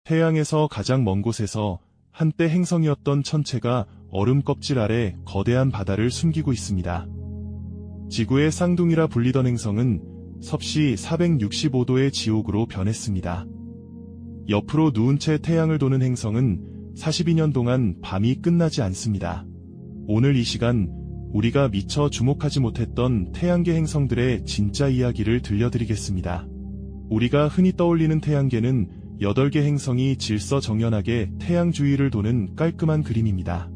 태양에서 가장 먼 곳에서 한때 행성이었던 천체가 얼음 껍질 아래 거대한 바다를 숨기고 있습니다. 지구의 쌍둥이라 불리던 행성은 섭씨 465도의 지옥으로 변했습니다. 옆으로 누운 채 태양을 도는 행성은 42년 동안 밤이 끝나지 않습니다. 오늘 이 시간 우리가 미처 주목하지 못했던 태양계 행성들의 진짜 이야기를 들려드리겠습니다. 우리가 흔히 떠올리는 태양계는 8개 행성이 질서정연하게 태양 주위를 도는 깔끔한 그림입니다.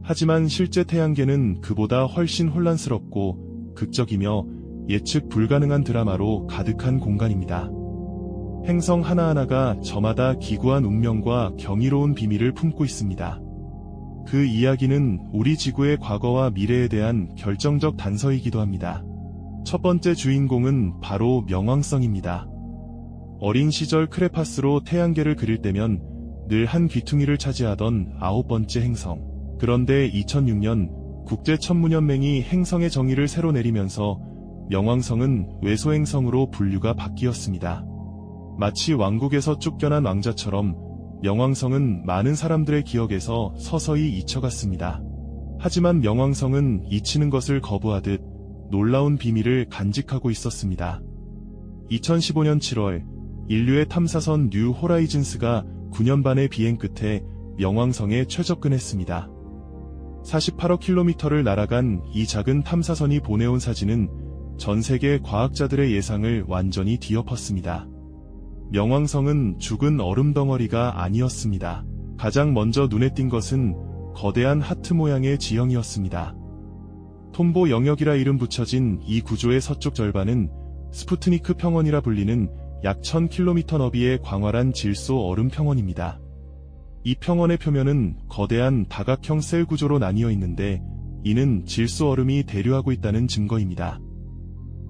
하지만 실제 태양계는 그보다 훨씬 혼란스럽고 극적이며 예측 불가능한 드라마로 가득한 공간입니다. 행성 하나하나가 저마다 기구한 운명과 경이로운 비밀을 품고 있습니다. 그 이야기는 우리 지구의 과거와 미래에 대한 결정적 단서이기도 합니다. 첫 번째 주인공은 바로 명왕성입니다. 어린 시절 크레파스로 태양계를 그릴 때면 늘 한 귀퉁이를 차지하던 9번째 행성. 그런데 2006년 국제천문연맹이 행성의 정의를 새로 내리면서 명왕성은 외소행성으로 분류가 바뀌었습니다. 마치 왕국에서 쫓겨난 왕자처럼 명왕성은 많은 사람들의 기억에서 서서히 잊혀갔습니다. 하지만 명왕성은 잊히는 것을 거부하듯 놀라운 비밀을 간직하고 있었습니다. 2015년 7월 인류의 탐사선 뉴 호라이즌스가 9년 반의 비행 끝에 명왕성에 최접근했습니다. 48억 킬로미터를 날아간 이 작은 탐사선이 보내온 사진은 전 세계 과학자들의 예상을 완전히 뒤엎었습니다. 명왕성은 죽은 얼음 덩어리가 아니었습니다. 가장 먼저 눈에 띈 것은 거대한 하트 모양의 지형이었습니다. 톰보 영역이라 이름 붙여진 이 구조의 서쪽 절반은 스푸트니크 평원이라 불리는 약 1000km 너비의 광활한 질소 얼음 평원입니다. 이 평원의 표면은 거대한 다각형 셀 구조로 나뉘어 있는데 이는 질소 얼음이 대류하고 있다는 증거입니다.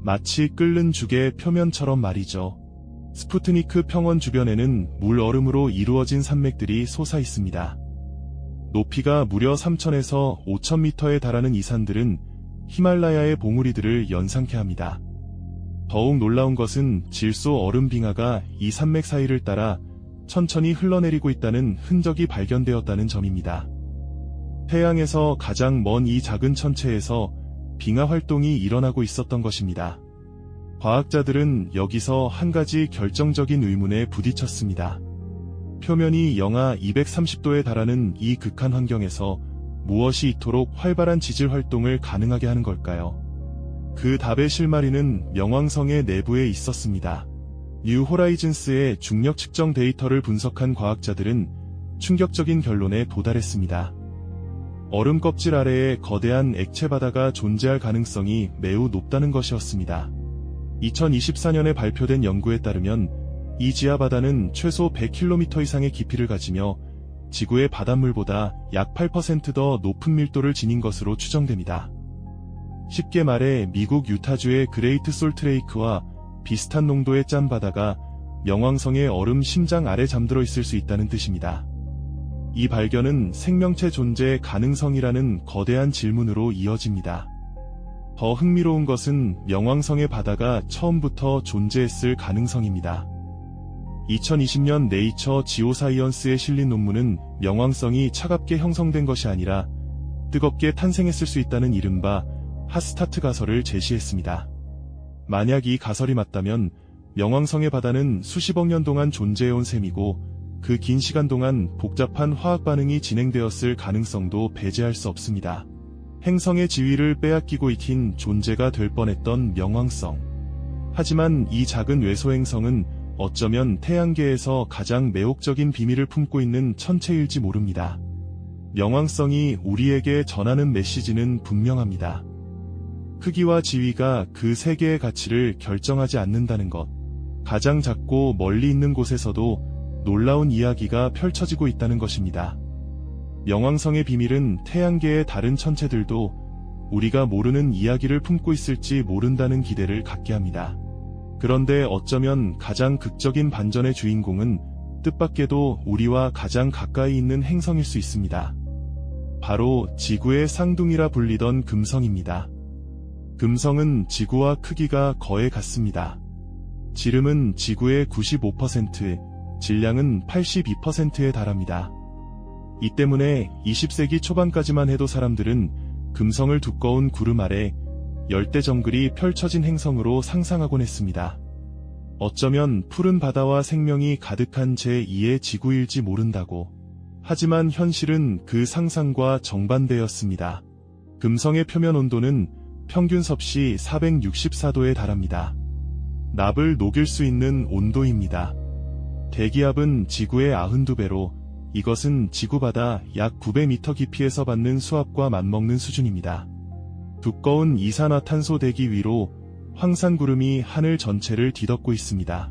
마치 끓는 죽의 표면처럼 말이죠. 스푸트니크 평원 주변에는 물 얼음으로 이루어진 산맥들이 솟아 있습니다. 높이가 무려 3000에서 5000m에 달하는 이 산들은 히말라야의 봉우리들을 연상케 합니다. 더욱 놀라운 것은 질소 얼음 빙하가 이 산맥 사이를 따라 천천히 흘러내리고 있다는 흔적이 발견되었다는 점입니다. 태양에서 가장 먼 이 작은 천체에서 빙하 활동이 일어나고 있었던 것입니다. 과학자들은 여기서 한 가지 결정적인 의문에 부딪혔습니다. 표면이 영하 230도에 달하는 이 극한 환경에서 무엇이 이토록 활발한 지질 활동을 가능하게 하는 걸까요? 그 답의 실마리는 명왕성의 내부에 있었습니다. 뉴 호라이즌스의 중력 측정 데이터를 분석한 과학자들은 충격적인 결론에 도달했습니다. 얼음 껍질 아래에 거대한 액체 바다가 존재할 가능성이 매우 높다는 것이었습니다. 2024년에 발표된 연구에 따르면 이 지하 바다는 최소 100km 이상의 깊이를 가지며 지구의 바닷물보다 약 8% 더 높은 밀도를 지닌 것으로 추정됩니다. 쉽게 말해 미국 유타주의 그레이트 솔트레이크와 비슷한 농도의 짠 바다가 명왕성의 얼음 심장 아래 잠들어 있을 수 있다는 뜻입니다. 이 발견은 생명체 존재 가능성이라는 거대한 질문으로 이어집니다. 더 흥미로운 것은 명왕성의 바다가 처음부터 존재했을 가능성입니다. 2020년 네이처 지오사이언스에 실린 논문은 명왕성이 차갑게 형성된 것이 아니라 뜨겁게 탄생했을 수 있다는 이른바 핫스타트 가설을 제시했습니다. 만약 이 가설이 맞다면 명왕성의 바다는 수십억 년 동안 존재해온 셈이고 그 긴 시간 동안 복잡한 화학 반응이 진행되었을 가능성도 배제할 수 없습니다. 행성의 지위를 빼앗기고 익힌 존재가 될 뻔했던 명왕성. 하지만 이 작은 외소행성은 어쩌면 태양계에서 가장 매혹적인 비밀을 품고 있는 천체일지 모릅니다. 명왕성이 우리에게 전하는 메시지는 분명합니다. 크기와 지위가 그 세계의 가치를 결정하지 않는다는 것. 가장 작고 멀리 있는 곳에서도 놀라운 이야기가 펼쳐지고 있다는 것입니다. 명왕성의 비밀은 태양계의 다른 천체들도 우리가 모르는 이야기를 품고 있을지 모른다는 기대를 갖게 합니다. 그런데 어쩌면 가장 극적인 반전의 주인공은 뜻밖에도 우리와 가장 가까이 있는 행성일 수 있습니다. 바로 지구의 쌍둥이라 불리던 금성입니다. 금성은 지구와 크기가 거의 같습니다. 지름은 지구의 95%, 질량은 82%에 달합니다. 이 때문에 20세기 초반까지만 해도 사람들은 금성을 두꺼운 구름 아래 열대 정글이 펼쳐진 행성으로 상상하곤 했습니다. 어쩌면 푸른 바다와 생명이 가득한 제2의 지구일지 모른다고. 하지만 현실은 그 상상과 정반대였습니다. 금성의 표면 온도는 평균 섭씨 464도에 달합니다. 납을 녹일 수 있는 온도입니다. 대기압은 지구의 92배로 이것은 지구바다 약 900m 깊이에서 받는 수압과 맞먹는 수준입니다. 두꺼운 이산화탄소 대기 위로 황산구름이 하늘 전체를 뒤덮고 있습니다.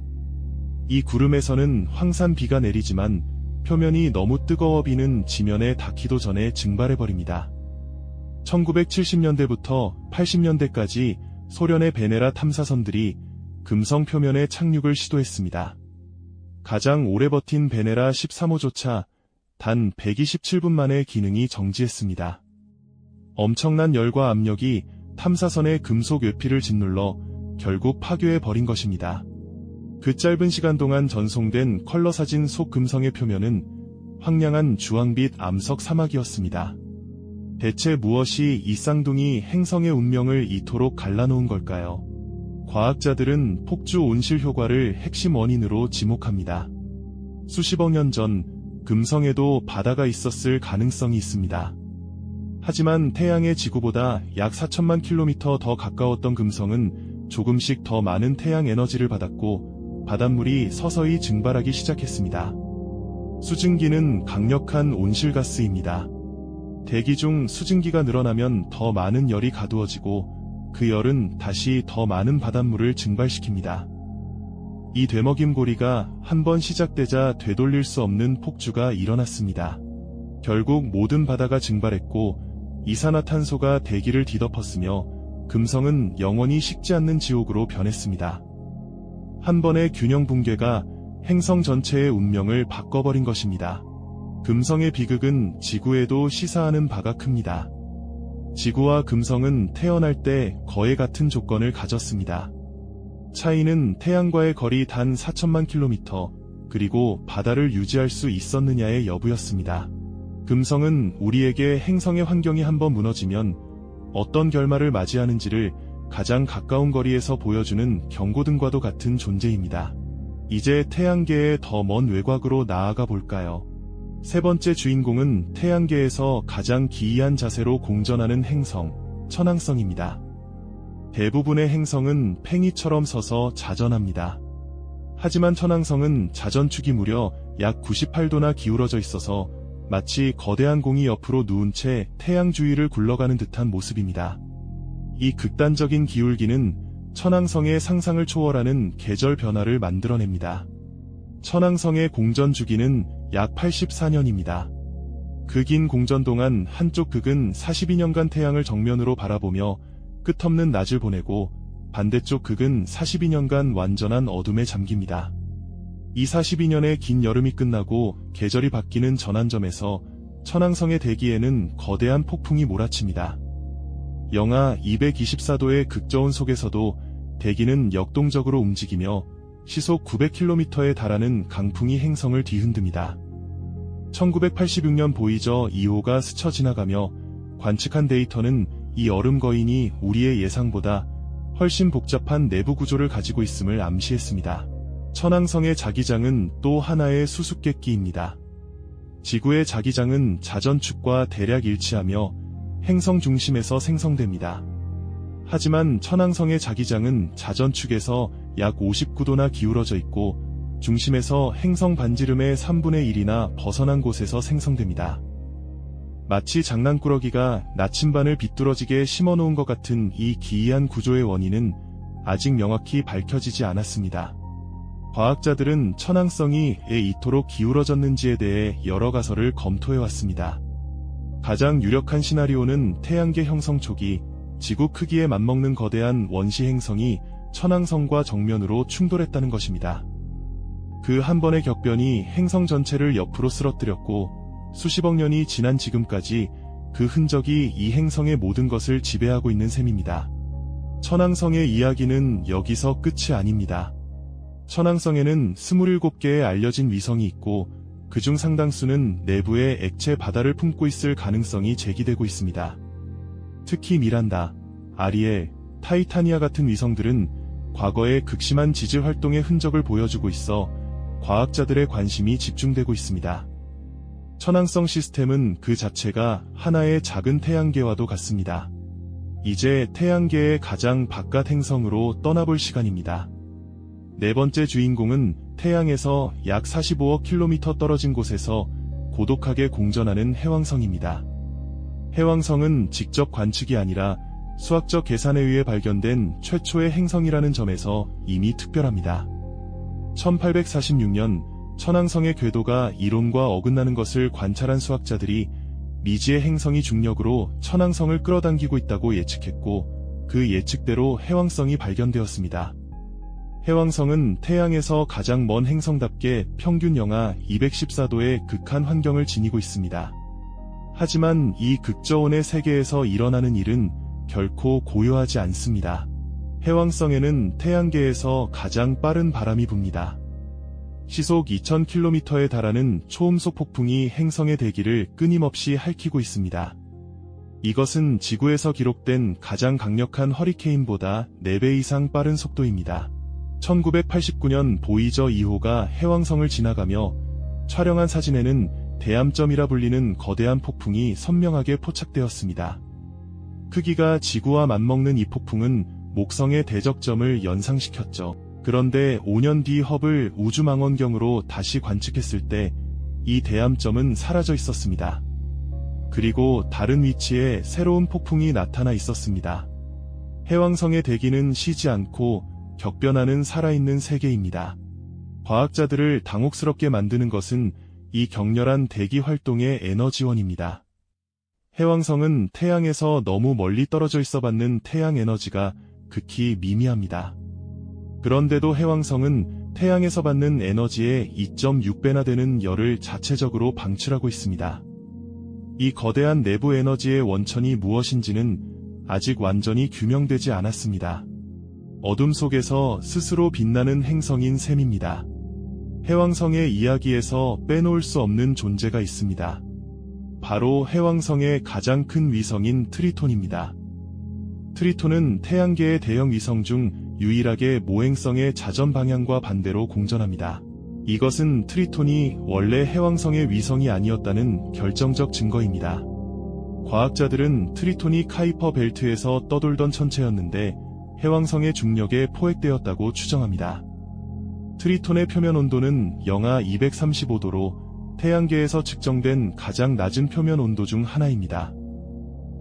이 구름에서는 황산비가 내리지만 표면이 너무 뜨거워 비는 지면에 닿기도 전에 증발해버립니다. 1970년대부터 80년대까지 소련의 베네라 탐사선들이 금성 표면에 착륙을 시도했습니다. 가장 오래 버틴 베네라 13호조차 단 127분 만에 기능이 정지했습니다. 엄청난 열과 압력이 탐사선의 금속 외피를 짓눌러 결국 파괴해버린 것입니다. 그 짧은 시간 동안 전송된 컬러 사진 속 금성의 표면은 황량한 주황빛 암석 사막이었습니다. 대체 무엇이 이 쌍둥이 행성의 운명을 이토록 갈라놓은 걸까요? 과학자들은 폭주 온실 효과를 핵심 원인으로 지목합니다. 수십억 년 전 금성에도 바다가 있었을 가능성이 있습니다. 하지만 태양의 지구보다 약 4천만 킬로미터 더 가까웠던 금성은 조금씩 더 많은 태양 에너지를 받았고 바닷물이 서서히 증발하기 시작했습니다. 수증기는 강력한 온실가스입니다. 대기 중 수증기가 늘어나면 더 많은 열이 가두어지고 그 열은 다시 더 많은 바닷물을 증발시킵니다. 이 되먹임고리가 한번 시작되자 되돌릴 수 없는 폭주가 일어났습니다. 결국 모든 바다가 증발했고 이산화탄소가 대기를 뒤덮었으며 금성은 영원히 식지 않는 지옥으로 변했습니다. 한 번의 균형 붕괴가 행성 전체의 운명을 바꿔버린 것입니다. 금성의 비극은 지구에도 시사하는 바가 큽니다. 지구와 금성은 태어날 때 거의 같은 조건을 가졌습니다. 차이는 태양과의 거리 단 4천만 킬로미터, 그리고 바다를 유지할 수 있었느냐의 여부였습니다. 금성은 우리에게 행성의 환경이 한번 무너지면 어떤 결말을 맞이하는지를 가장 가까운 거리에서 보여주는 경고등과도 같은 존재입니다. 이제 태양계의 더 먼 외곽으로 나아가 볼까요? 세 번째 주인공은 태양계에서 가장 기이한 자세로 공전하는 행성, 천왕성입니다. 대부분의 행성은 팽이처럼 서서 자전합니다. 하지만 천왕성은 자전축이 무려 약 98도나 기울어져 있어서 마치 거대한 공이 옆으로 누운 채 태양 주위를 굴러가는 듯한 모습입니다. 이 극단적인 기울기는 천왕성의 상상을 초월하는 계절 변화를 만들어냅니다. 천왕성의 공전 주기는 약 84년입니다. 그 긴 공전 동안 한쪽 극은 42년간 태양을 정면으로 바라보며 끝없는 낮을 보내고 반대쪽 극은 42년간 완전한 어둠에 잠깁니다. 이 42년의 긴 여름이 끝나고 계절이 바뀌는 전환점에서 천왕성의 대기에는 거대한 폭풍이 몰아칩니다. 영하 224도의 극저온 속에서도 대기는 역동적으로 움직이며 시속 900km에 달하는 강풍이 행성을 뒤흔듭니다. 1986년 보이저 2호가 스쳐 지나가며 관측한 데이터는 이 얼음 거인이 우리의 예상보다 훨씬 복잡한 내부 구조를 가지고 있음을 암시했습니다. 천왕성의 자기장은 또 하나의 수수께끼입니다. 지구의 자기장은 자전축과 대략 일치하며 행성 중심에서 생성됩니다. 하지만 천왕성의 자기장은 자전축에서 약 59도나 기울어져 있고 중심에서 행성 반지름의 3분의 1이나 벗어난 곳에서 생성됩니다. 마치 장난꾸러기가 나침반을 비뚤어지게 심어놓은 것 같은 이 기이한 구조의 원인은 아직 명확히 밝혀지지 않았습니다. 과학자들은 천왕성이 왜 이토록 기울어졌는지에 대해 여러 가설을 검토해왔습니다. 가장 유력한 시나리오는 태양계 형성 초기 지구 크기에 맞먹는 거대한 원시 행성이 천왕성과 정면으로 충돌했다는 것입니다. 그 한 번의 격변이 행성 전체를 옆으로 쓰러뜨렸고 수십억 년이 지난 지금까지 그 흔적이 이 행성의 모든 것을 지배하고 있는 셈입니다. 천왕성의 이야기는 여기서 끝이 아닙니다. 천왕성에는 27개의 알려진 위성이 있고 그중 상당수는 내부에 액체 바다를 품고 있을 가능성이 제기되고 있습니다. 특히 미란다, 아리엘, 타이타니아 같은 위성들은 과거의 극심한 지질 활동의 흔적을 보여주고 있어 과학자들의 관심이 집중되고 있습니다. 천왕성 시스템은 그 자체가 하나의 작은 태양계와도 같습니다. 이제 태양계의 가장 바깥 행성으로 떠나볼 시간입니다. 네 번째 주인공은 태양에서 약 45억 킬로미터 떨어진 곳에서 고독하게 공전하는 해왕성입니다. 해왕성은 직접 관측이 아니라 수학적 계산에 의해 발견된 최초의 행성이라는 점에서 이미 특별합니다. 1846년 천왕성의 궤도가 이론과 어긋나는 것을 관찰한 수학자들이 미지의 행성이 중력으로 천왕성을 끌어당기고 있다고 예측했고 그 예측대로 해왕성이 발견되었습니다. 해왕성은 태양에서 가장 먼 행성답게 평균 영하 214도의 극한 환경을 지니고 있습니다. 하지만 이 극저온의 세계에서 일어나는 일은 결코 고요하지 않습니다. 해왕성에는 태양계에서 가장 빠른 바람이 붑니다. 시속 2000km에 달하는 초음속 폭풍이 행성의 대기를 끊임없이 핥히고 있습니다. 이것은 지구에서 기록된 가장 강력한 허리케인보다 4배 이상 빠른 속도입니다. 1989년 보이저 2호가 해왕성을 지나가며 촬영한 사진에는 대암점이라 불리는 거대한 폭풍이 선명하게 포착되었습니다. 크기가 지구와 맞먹는 이 폭풍은 목성의 대적점을 연상시켰죠. 그런데 5년 뒤 허블 우주망원경으로 다시 관측했을 때 이 대암점은 사라져 있었습니다. 그리고 다른 위치에 새로운 폭풍이 나타나 있었습니다. 해왕성의 대기는 쉬지 않고 격변하는 살아있는 세계입니다. 과학자들을 당혹스럽게 만드는 것은 이 격렬한 대기 활동의 에너지원입니다. 해왕성은 태양에서 너무 멀리 떨어져 있어 받는 태양 에너지가 극히 미미합니다. 그런데도 해왕성은 태양에서 받는 에너지의 2.6배나 되는 열을 자체적으로 방출하고 있습니다. 이 거대한 내부 에너지의 원천이 무엇인지는 아직 완전히 규명되지 않았습니다. 어둠 속에서 스스로 빛나는 행성인 셈입니다. 해왕성의 이야기에서 빼놓을 수 없는 존재가 있습니다. 바로 해왕성의 가장 큰 위성인 트리톤입니다. 트리톤은 태양계의 대형 위성 중 유일하게 모행성의 자전 방향과 반대로 공전합니다. 이것은 트리톤이 원래 해왕성의 위성이 아니었다는 결정적 증거입니다. 과학자들은 트리톤이 카이퍼 벨트에서 떠돌던 천체였는데 해왕성의 중력에 포획되었다고 추정합니다. 트리톤의 표면 온도는 영하 235도로 태양계에서 측정된 가장 낮은 표면 온도 중 하나입니다.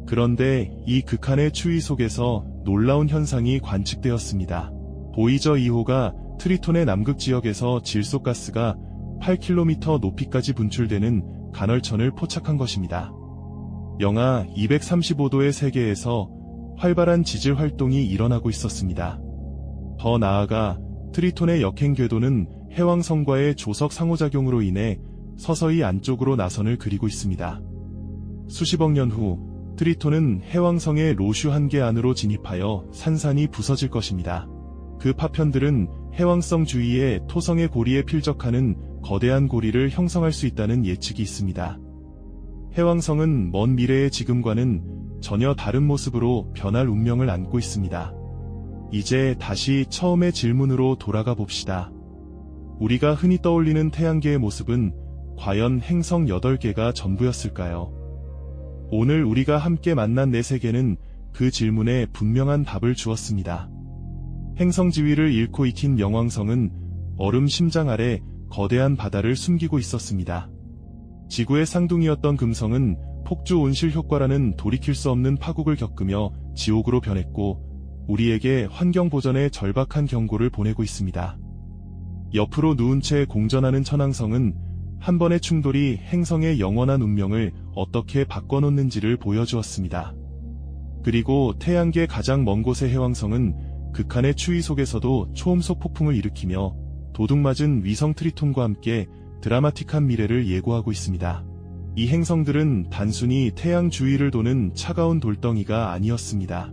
그런데 이 극한의 추위 속에서 놀라운 현상이 관측되었습니다. 보이저 2호가 트리톤의 남극 지역에서 질소가스가 8km 높이까지 분출되는 간헐천을 포착한 것입니다. 영하 235도의 세계에서 활발한 지질 활동이 일어나고 있었습니다. 더 나아가 트리톤의 역행 궤도는 해왕성과의 조석 상호작용으로 인해 서서히 안쪽으로 나선을 그리고 있습니다. 수십억 년 후 트리톤은 해왕성의 로슈 한계 안으로 진입하여 산산이 부서질 것입니다. 그 파편들은 해왕성 주위의 토성의 고리에 필적하는 거대한 고리를 형성할 수 있다는 예측이 있습니다. 해왕성은 먼 미래의 지금과는 전혀 다른 모습으로 변할 운명을 안고 있습니다. 이제 다시 처음의 질문으로 돌아가 봅시다. 우리가 흔히 떠올리는 태양계의 모습은 과연 행성 8개가 전부였을까요? 오늘 우리가 함께 만난 네 세계는 그 질문에 분명한 답을 주었습니다. 행성 지위를 잃고 익힌 명왕성은 얼음 심장 아래 거대한 바다를 숨기고 있었습니다. 지구의 쌍둥이였던 금성은 폭주 온실 효과라는 돌이킬 수 없는 파국을 겪으며 지옥으로 변했고 우리에게 환경 보전의 절박한 경고를 보내고 있습니다. 옆으로 누운 채 공전하는 천왕성은 한 번의 충돌이 행성의 영원한 운명을 어떻게 바꿔놓는지를 보여주었습니다. 그리고 태양계 가장 먼 곳의 해왕성은 극한의 추위 속에서도 초음속 폭풍을 일으키며 도둑맞은 위성 트리톤과 함께 드라마틱한 미래를 예고하고 있습니다. 이 행성들은 단순히 태양 주위를 도는 차가운 돌덩이가 아니었습니다.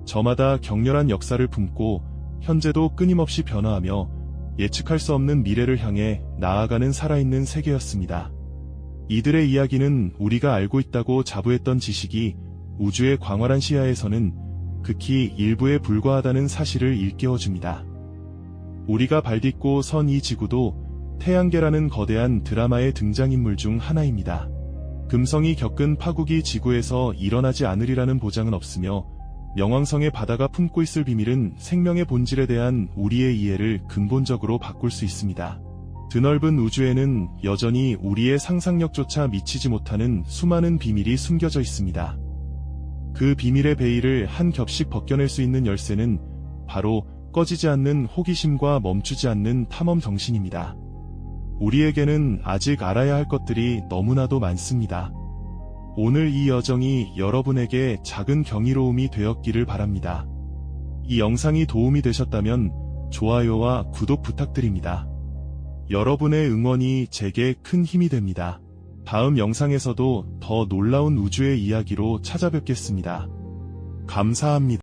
저마다 격렬한 역사를 품고 현재도 끊임없이 변화하며 예측할 수 없는 미래를 향해 나아가는 살아있는 세계였습니다. 이들의 이야기는 우리가 알고 있다고 자부했던 지식이 우주의 광활한 시야에서는 극히 일부에 불과하다는 사실을 일깨워줍니다. 우리가 발딛고 선 이 지구도 태양계라는 거대한 드라마의 등장인물 중 하나입니다. 금성이 겪은 파국이 지구에서 일어나지 않으리라는 보장은 없으며 명왕성의 바다가 품고 있을 비밀은 생명의 본질에 대한 우리의 이해를 근본적으로 바꿀 수 있습니다. 드넓은 우주에는 여전히 우리의 상상력조차 미치지 못하는 수많은 비밀이 숨겨져 있습니다. 그 비밀의 베일을 한 겹씩 벗겨낼 수 있는 열쇠는 바로 꺼지지 않는 호기심과 멈추지 않는 탐험 정신입니다. 우리에게는 아직 알아야 할 것들이 너무나도 많습니다. 오늘 이 여정이 여러분에게 작은 경이로움이 되었기를 바랍니다. 이 영상이 도움이 되셨다면 좋아요와 구독 부탁드립니다. 여러분의 응원이 제게 큰 힘이 됩니다. 다음 영상에서도 더 놀라운 우주의 이야기로 찾아뵙겠습니다. 감사합니다.